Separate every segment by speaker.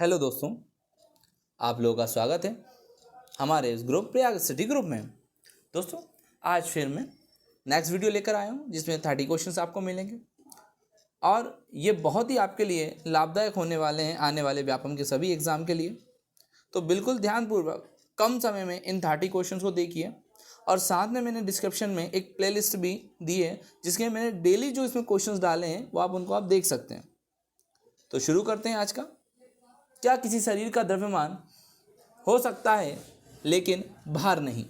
Speaker 1: Hello दोस्तों, आप लोगों का स्वागत है हमारे इस ग्रुप प्रयाग सिटी ग्रुप में। दोस्तों, आज फिर मैं नेक्स्ट वीडियो लेकर आया हूँ जिसमें 30 क्वेश्चंस आपको मिलेंगे और ये बहुत ही आपके लिए लाभदायक होने वाले हैं आने वाले व्यापम के सभी एग्ज़ाम के लिए। तो बिल्कुल ध्यानपूर्वक कम समय में इन 30 क्वेश्चंस को देखिए और साथ में मैंने डिस्क्रिप्शन में एक प्लेलिस्ट भी दी है जिसके मैंने डेली जो इसमें क्वेश्चंस डाले हैं वो उनको आप देख सकते हैं। तो शुरू करते हैं आज का। क्या किसी शरीर का द्रव्यमान हो सकता है लेकिन भार नहीं?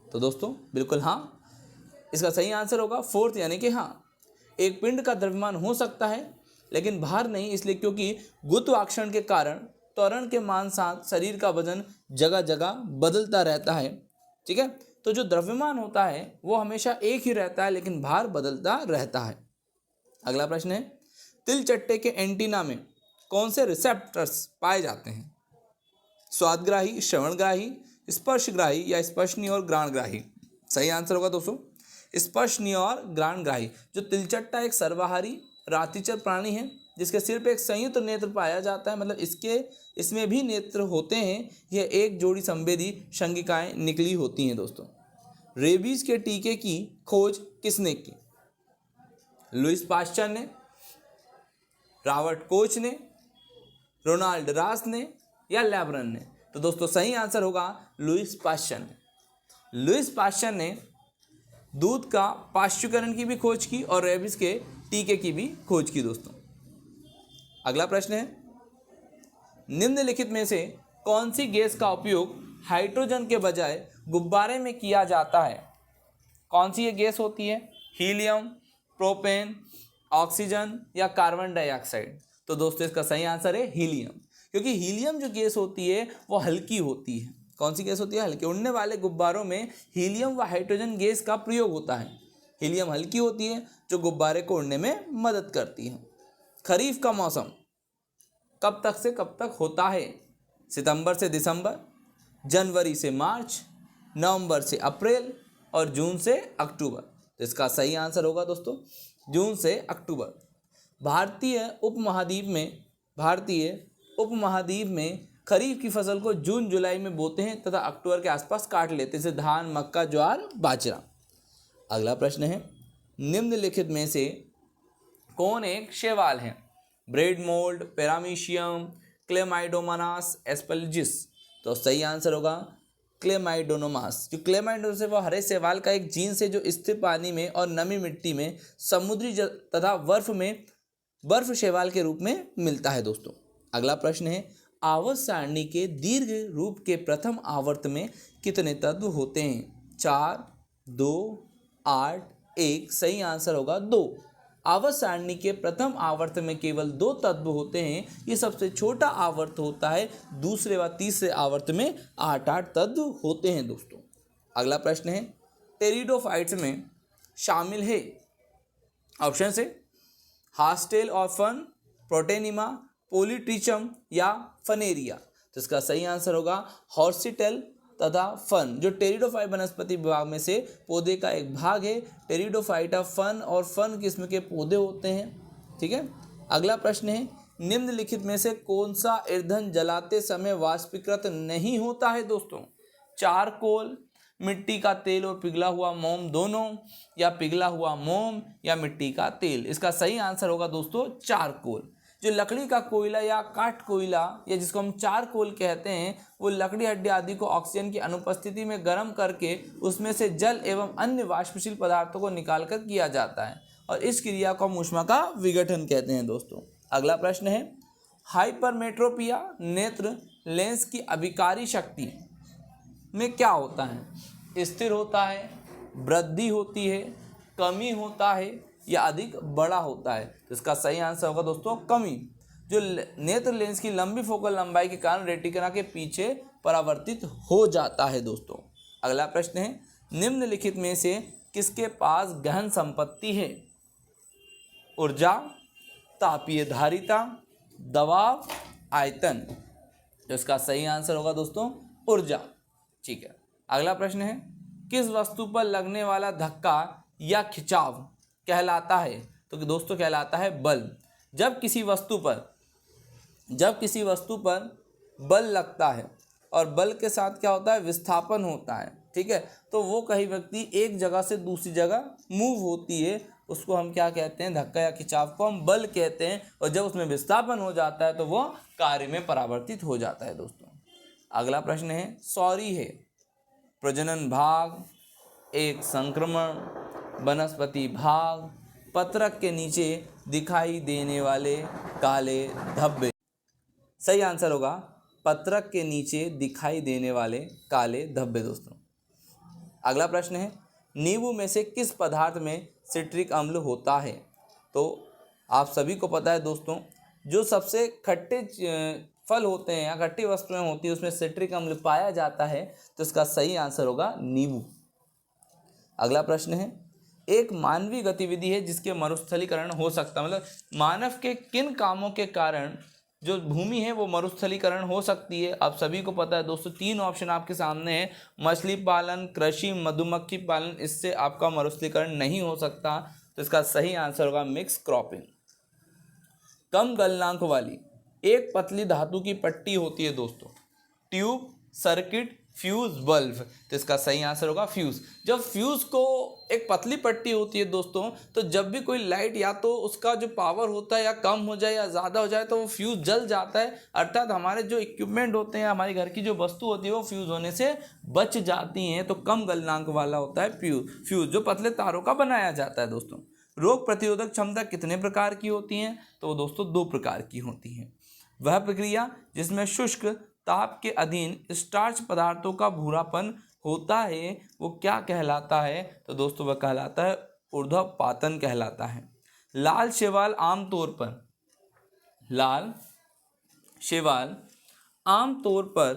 Speaker 1: तो दोस्तों बिल्कुल हाँ, इसका सही आंसर होगा फोर्थ, यानी कि हाँ, एक पिंड का द्रव्यमान हो सकता है लेकिन भार नहीं, इसलिए क्योंकि गुरुत्वाकर्षण के कारण त्वरण के मान साथ शरीर का वजन जगह जगह बदलता रहता है। ठीक है, तो जो द्रव्यमान होता है वो हमेशा एक ही रहता है लेकिन भार बदलता रहता है। अगला प्रश्न है, तिल चट्टे के एंटीना में कौन से रिसेप्टर्स पाए जाते हैं? स्वादग्राही, श्रवणग्राही, स्पर्शग्राही या स्पर्शनीय और घ्राणग्राही? सही आंसर होगा दोस्तों स्पर्शनीय और घ्राणग्राही। जो तिलचट्टा एक सर्वाहारी रातिचर प्राणी है जिसके सिर पे एक संयुक्त नेत्र पाया जाता है, मतलब इसमें भी नेत्र होते हैं। यह एक जोड़ी संवेदी संगिकाएं निकली होती हैं। दोस्तों, रेबीज के टीके की खोज किसने की? लुईस पाश्चर ने, रॉबर्ट कोच ने, रोनाल्ड रास ने या लेब्रन ने? तो दोस्तों सही आंसर होगा लुईस पाश्चर ने। लुईस पाश्चर ने दूध का पाश्चुकरण की भी खोज की और रेबीज के टीके की भी खोज की। दोस्तों, अगला प्रश्न है, निम्नलिखित में से कौन सी गैस का उपयोग हाइड्रोजन के बजाय गुब्बारे में किया जाता है? कौन सी ये गैस होती है? हीलियम, प्रोपेन, ऑक्सीजन या कार्बन डाइऑक्साइड? तो दोस्तों इसका सही आंसर है हीलियम, क्योंकि हीलियम जो गैस होती है वो हल्की होती है। कौन सी गैस होती है? हल्की। उड़ने वाले गुब्बारों में हीलियम व हाइड्रोजन गैस का प्रयोग होता है। हीलियम हल्की होती है जो गुब्बारे को उड़ने में मदद करती है। खरीफ का मौसम कब तक से कब तक होता है? सितंबर से दिसंबर, जनवरी से मार्च, नवंबर से अप्रैल और जून से अक्टूबर? तो इसका सही आंसर होगा दोस्तों जून से अक्टूबर। भारतीय उपमहाद्वीप में खरीफ की फसल को जून जुलाई में बोते हैं तथा अक्टूबर के आसपास काट लेते हैं, जैसे धान, मक्का, ज्वार, बाजरा। अगला प्रश्न है, निम्नलिखित में से कौन एक शैवाल है? Bread mould, paramecium, Chlamydomonas, Aspergillus? तो सही आंसर होगा क्लेमाइडोनोमास। जो क्लेमाइडोनोमास है वो हरे शैवाल का एक जीन्स है जो स्थिर पानी में और नमी मिट्टी में, समुद्री जल तथा बर्फ शैवाल के रूप में मिलता है। दोस्तों, अगला प्रश्न है, आवर्त सारणी के दीर्घ रूप के प्रथम आवर्त में कितने तत्व होते हैं? 4, 2, 8, 1? सही आंसर होगा 2। आवर्त सारणी के प्रथम आवर्त में केवल 2 तत्व होते हैं। ये सबसे छोटा आवर्त होता है। दूसरे व तीसरे आवर्त में 8 तत्व होते हैं। दोस्तों, अगला प्रश्न है, टेरिडोफाइट्स में शामिल है? ऑप्शन है हास्टेल और फर्न, प्रोटेनिमा, पोलीट्रिचम या फनेरिया? तो इसका सही आंसर होगा हॉर्सिटेल तथा फर्न। जो टेरिडोफाइट वनस्पति विभाग में से पौधे का एक भाग है। टेरिडोफाइटा फर्न और फर्न किस्म के पौधे होते हैं। ठीक है, अगला प्रश्न है, निम्नलिखित में से कौन सा ईंधन जलाते समय वाष्पीकृत नहीं होता है? दोस्तों, चारकोल, मिट्टी का तेल और पिघला हुआ मोम दोनों, या पिघला हुआ मोम या मिट्टी का तेल? इसका सही आंसर होगा दोस्तों चारकोल। जो लकड़ी का कोयला या काठ कोयला या जिसको हम चारकोल कहते हैं, वो लकड़ी, हड्डी आदि को ऑक्सीजन की अनुपस्थिति में गर्म करके उसमें से जल एवं अन्य वाष्पशील पदार्थों को निकालकर किया जाता है और इस क्रिया को हम ऊष्मा का विघटन कहते हैं। दोस्तों, अगला प्रश्न है, हाइपरमेट्रोपिया नेत्र लेंस की अभिकारी शक्ति में क्या होता है? स्थिर होता है, वृद्धि होती है, कमी होता है या अधिक बड़ा होता है? तो इसका सही आंसर होगा दोस्तों कमी। जो नेत्र लेंस की लंबी फोकल लंबाई के कारण रेटिना के पीछे परावर्तित हो जाता है। दोस्तों, अगला प्रश्न है, निम्नलिखित में से किसके पास गहन संपत्ति है? ऊर्जा, तापीय धारिता, दबाव, आयतन? तो इसका सही आंसर होगा दोस्तों ऊर्जा। ठीक है, अगला प्रश्न है, किस वस्तु पर लगने वाला धक्का या खिंचाव कहलाता है? तो दोस्तों कहलाता है बल। जब किसी वस्तु पर जब किसी वस्तु पर बल लगता है और बल के साथ क्या होता है, विस्थापन होता है, ठीक है, तो वो कहीं व्यक्ति एक जगह से दूसरी जगह मूव होती है, उसको हम क्या कहते हैं, धक्का या खिंचाव को हम बल कहते हैं। और जब उसमें विस्थापन हो जाता है तो वो कार्य में परावर्तित हो जाता है दोस्तों। अगला प्रश्न है, सॉरी है प्रजनन भाग, एक संक्रमण, वनस्पति भाग, पत्रक के नीचे दिखाई देने वाले काले धब्बे। सही आंसर होगा पत्रक के नीचे दिखाई देने वाले काले धब्बे दोस्तों। अगला प्रश्न है, नींबू में से किस पदार्थ में सिट्रिक अम्ल होता है? तो आप सभी को पता है दोस्तों, जो सबसे खट्टे फल होते हैं या खट्टी वस्तुएं होती है उसमें सिट्रिक अम्ल पाया जाता है, तो इसका सही आंसर होगा नींबू। अगला प्रश्न है, एक मानवीय गतिविधि है जिसके मरुस्थलीकरण हो सकता है, मतलब मानव के किन कामों के कारण जो भूमि है वो मरुस्थलीकरण हो सकती है? आप सभी को पता है दोस्तों, 3 ऑप्शन आपके सामने है, मछली पालन, कृषि, मधुमक्खी पालन, इससे आपका मरुस्थलीकरण नहीं हो सकता, तो इसका सही आंसर होगा मिक्स क्रॉपिंग। कम गलनांक वाली एक पतली धातु की पट्टी होती है दोस्तों, ट्यूब, सर्किट, फ्यूज, बल्ब, तो इसका सही आंसर होगा फ्यूज। जब फ्यूज को एक पतली पट्टी होती है दोस्तों, तो जब भी कोई लाइट या तो उसका जो पावर होता है या कम हो जाए या ज़्यादा हो जाए तो वो फ्यूज जल जाता है, अर्थात हमारे जो इक्विपमेंट होते हैं, हमारे घर की जो वस्तु होती है वो फ्यूज होने से बच जाती हैं। तो कम गलनांक वाला होता है फ्यूज, जो पतले तारों का बनाया जाता है दोस्तों। रोग प्रतिरोधक क्षमता कितने प्रकार की होती हैं? तो वो दोस्तों 2 प्रकार की होती हैं। वह प्रक्रिया जिसमें शुष्क ताप के अधीन स्टार्च पदार्थों का भूरापन होता है वो क्या कहलाता है? तो दोस्तों वह कहलाता है ऊर्ध्वपातन कहलाता है। लाल शैवाल आमतौर पर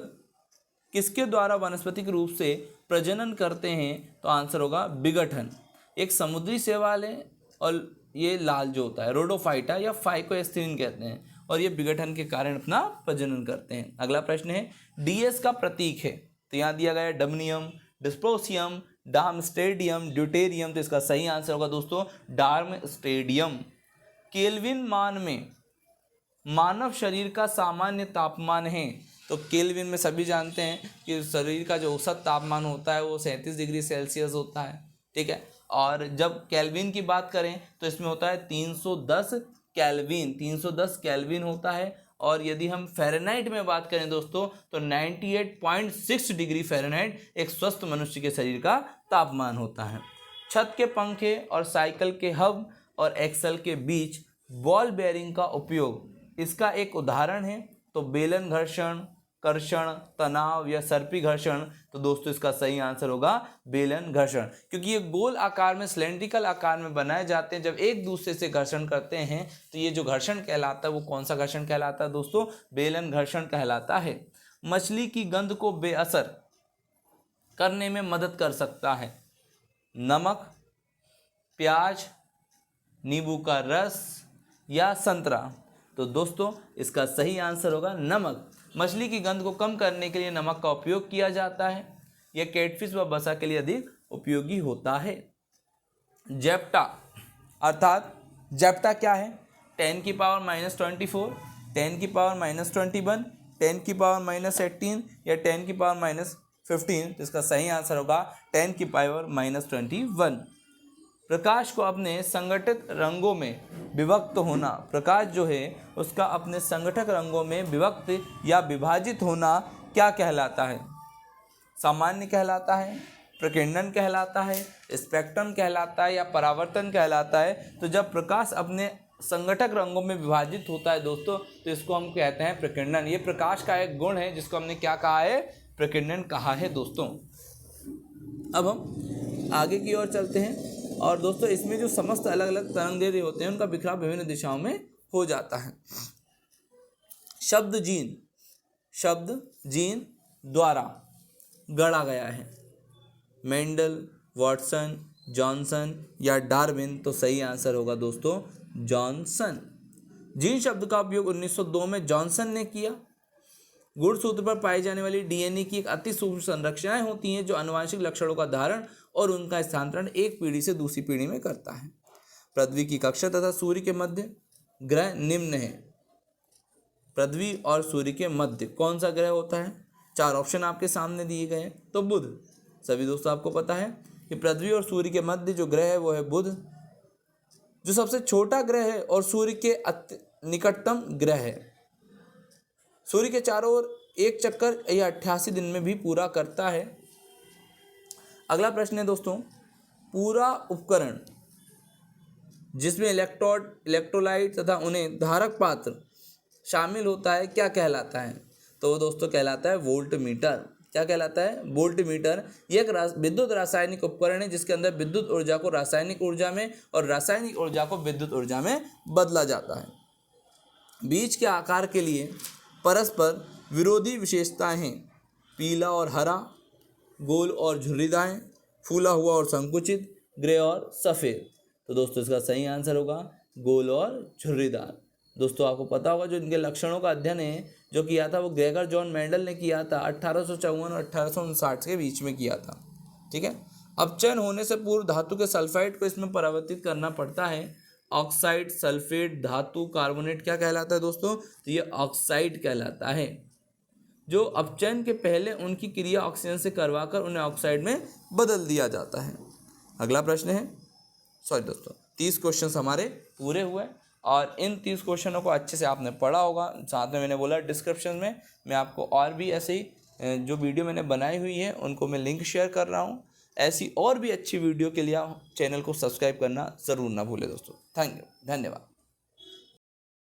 Speaker 1: किसके द्वारा वानस्पतिक रूप से प्रजनन करते हैं? तो आंसर होगा विघटन। एक समुद्री शैवाल है और ये लाल जो होता है रोडोफाइटा या फाइकोएस्थिरीन कहते हैं, और ये विघटन के कारण अपना प्रजनन करते हैं। अगला प्रश्न है, डीएस का प्रतीक है, तो यहाँ दिया गया है डमनियम, डिस्प्रोसियम, डार्मस्टेडियम, ड्यूटेरियम, तो इसका सही आंसर होगा दोस्तों डार्मस्टेडियम। केल्विन मान में मानव शरीर का सामान्य तापमान है, तो केल्विन में सभी जानते हैं कि शरीर का जो औसत तापमान होता है वो 37 डिग्री सेल्सियस होता है, ठीक है। और जब केल्विन की बात करें तो इसमें होता है 310 केल्विन होता है। और यदि हम फ़ारेनहाइट में बात करें दोस्तों तो 98.6 डिग्री फ़ारेनहाइट एक स्वस्थ मनुष्य के शरीर का तापमान होता है। छत के पंखे और साइकिल के हब और एक्सल के बीच बॉल बेयरिंग का उपयोग, इसका एक उदाहरण है, तो बेलन घर्षण, कर्षण, तनाव या सर्पी घर्षण, तो दोस्तों इसका सही आंसर होगा बेलन घर्षण, क्योंकि ये गोल आकार में सिलेंड्रिकल आकार में बनाए जाते हैं। जब एक दूसरे से घर्षण करते हैं तो ये जो घर्षण कहलाता है वो कौन सा घर्षण कहलाता है दोस्तों? बेलन घर्षण कहलाता है। मछली की गंध को बेअसर करने में मदद कर सकता है नमक, प्याज, नींबू का रस या संतरा, तो दोस्तों इसका सही आंसर होगा नमक। मछली की गंध को कम करने के लिए नमक का उपयोग किया जाता है। यह कैटफिश व बसा के लिए अधिक उपयोगी होता है। जेप्टा अर्थात जेप्टा क्या है? 10 की पावर -24, 10 की पावर -21, 10 की पावर -18 या 10 की पावर -15, तो इसका सही आंसर होगा 10 की पावर -21। प्रकाश को अपने संगठित रंगों में विभक्त होना, प्रकाश जो है उसका अपने संगठक रंगों में विभक्त या विभाजित होना क्या कहलाता है? सामान्य कहलाता है, प्रकीर्णन कहलाता है, स्पेक्ट्रम कहलाता है या परावर्तन कहलाता है? तो जब प्रकाश अपने संगठक रंगों में विभाजित होता है दोस्तों तो इसको हम कहते हैं प्रकीर्णन। ये प्रकाश का एक गुण है जिसको हमने क्या कहा है? प्रकीर्णन कहा है दोस्तों। अब हम आगे की ओर चलते हैं और दोस्तों इसमें जो समस्त अलग अलग तरंगदैर्घ्य होते हैं उनका बिखराव विभिन्न दिशाओं में हो जाता है। शब्द जीन द्वारा गढ़ा गया है, मेंडल, वाटसन, जॉनसन या डार्विन, तो सही आंसर होगा दोस्तों जॉनसन। जीन शब्द का उपयोग 1902 में जॉनसन ने किया। गुणसूत्र पर पाई जाने वाली डीएनए की एक अति सूक्ष्म संरचनाएं होती हैं जो आनुवंशिक लक्षणों का धारण और उनका स्थानांतरण एक पीढ़ी से दूसरी पीढ़ी में करता है। पृथ्वी की कक्षा तथा सूर्य के मध्य ग्रह निम्न है। पृथ्वी और सूर्य के मध्य कौन सा ग्रह होता है? 4 ऑप्शन आपके सामने दिए गए हैं। तो बुध, सभी दोस्तों आपको पता है कि पृथ्वी और सूर्य के मध्य जो ग्रह है वो है बुध, जो सबसे छोटा ग्रह है और सूर्य के निकटतम ग्रह है। सूर्य के चारों ओर एक चक्कर यह 88 दिन में भी पूरा करता है। अगला प्रश्न है दोस्तों, पूरा उपकरण जिसमें इलेक्ट्रोड, इलेक्ट्रोलाइट तथा उन्हें धारक पात्र शामिल होता है क्या कहलाता है? तो वो दोस्तों कहलाता है वोल्ट मीटर। क्या कहलाता है? Volt meter. यह एक विद्युत रासायनिक उपकरण है जिसके अंदर विद्युत ऊर्जा को रासायनिक ऊर्जा में और रासायनिक ऊर्जा को विद्युत ऊर्जा में बदला जाता है। बीज के आकार के लिए परस्पर विरोधी विशेषताएं हैं, पीला और हरा, गोल और झुर्रीदार, फूला हुआ और संकुचित, ग्रे और सफ़ेद। तो दोस्तों इसका सही आंसर होगा गोल और झुर्रीदार। दोस्तों आपको पता होगा जो इनके लक्षणों का अध्ययन है जो किया था वो ग्रेगर जॉन मेंडल ने किया था 1854 और 1859 के बीच में किया था। ठीक है। अपचयन होने से पूर्व धातु के सल्फाइड को इसमें परिवर्तित करना पड़ता है। ऑक्साइड, सल्फेट, धातु, कार्बोनेट क्या कहलाता है दोस्तों? तो ये ऑक्साइड कहलाता है। जो अपचयन के पहले उनकी क्रिया ऑक्सीजन से करवाकर उन्हें ऑक्साइड में बदल दिया जाता है। अगला प्रश्न है, सॉरी दोस्तों 30 क्वेश्चन हमारे पूरे हुए और इन 30 क्वेश्चनों को अच्छे से आपने पढ़ा होगा। साथ में मैंने बोला डिस्क्रिप्शन में मैं आपको और भी ऐसे ही जो वीडियो मैंने बनाई हुई है उनको मैं लिंक शेयर कर रहा हूँ। ऐसी और भी अच्छी वीडियो के लिए चैनल को सब्सक्राइब करना ज़रूर ना भूलें दोस्तों। थैंक यू, धन्यवाद।